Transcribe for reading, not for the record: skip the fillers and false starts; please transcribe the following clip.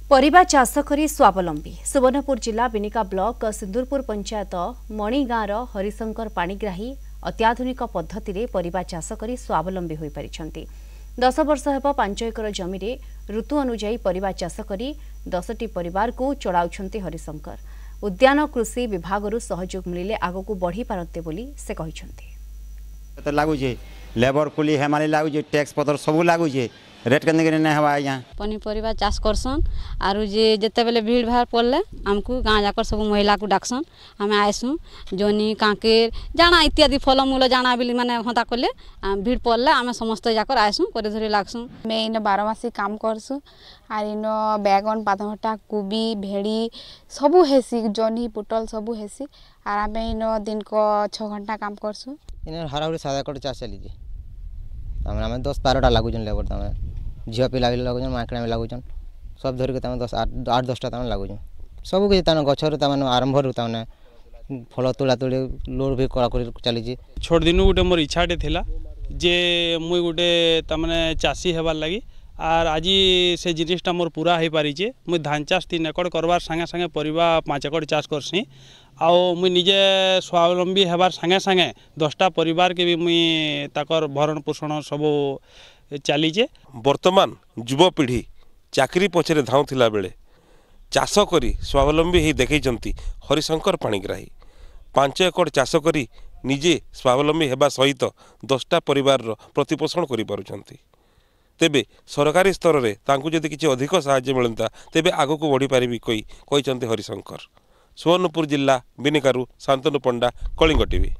परिबा चाष करी स्वावलंबी सुवर्णपुर जिला बिनिका ब्लॉक सिंदूरपुर पंचायत मणि गाँव हरिशंकर पाणिग्राही अत्याधुनिक पद्धति रे परिबा चाष करी स्वावलंबी होई परिछंती। 10 वर्ष हेब 5 एकर जमी रे ऋतु अनुଯାयी परिबा चाष करी 10टी परिवार को चलाउछंती हरिशंकर। उद्यान कृषि विभागरु सहयोग मिलिले आगकू बढ़ी पारते बोली से कहिछंती। तो लागू जे लेबर कुली हेमाली लागू जे टैक्स पत्र सब लागू जे रेट केने केने हवा आज्ञा पनीपरिया चाष करसन आरु जे जते बेले भीड़ भाड़ पड़ले हमको गाँव जाकर सब महिला को डाकसन आम आयसु जोनी कांकेर जाना इत्यादि फलमूल जाना बिली माने हता कले भीड़ पड़ले आम समस्त जाकर आयसु करे धरी लागसु। मैं इन 12 मासी काम करसु आर इन बैगन पातमटा कोबी भेड़ी सबू हेसी जनी पुटल सबू हेसी आर आम इन दिन को 6 घंटा काम करसु। इन हराहुरी सादा कर चाष चली आम 10-12टा लागुन लेबर तमें झील पिला भी लगुन माकड़ा में लगुन सब धरिक 10-10टा तमें लगुन सब किसी गचर आरंभ फल तोड़ा तोड़ी लोड भी कड़ा चली। छोट दिन गोटे मोर इच्छाटे थिला जे मुई गोटे तमने चाषी हेबार लगी आर आज से जिनिसटा मोर पूरा हो पारिचे। मुई धान चाष 3 एकड़ करवार संगे संगे परिबा 5 एकड़ चाष करसी आउ मुई निजे स्वावलंबी हेबार संगे संगे 10टा परिवार के भी मुई ताकर भरण पोषण सब चलीचे। वर्तमान युवपीढ़ी चाकरी पछरे धाउथिला बेले चाष करी स्वावलंबी ही देखैचंती हरिशंकर पाणिग्राही 5 एकड़ चाष करी निजे स्वावलंबी हेबा सहित 10टा परिवार प्रतिपोषण करि पारुछंती। तेबे सरकारी स्तर रे तांकु जदि किछि अधिक सहायता मिलता तेबे आगको बढ़ी पारिबी कहिचंती हरिशंकर। सुवर्णपुर जिला बिनिकारु शांतनु पंडा, कलिंग टीवी।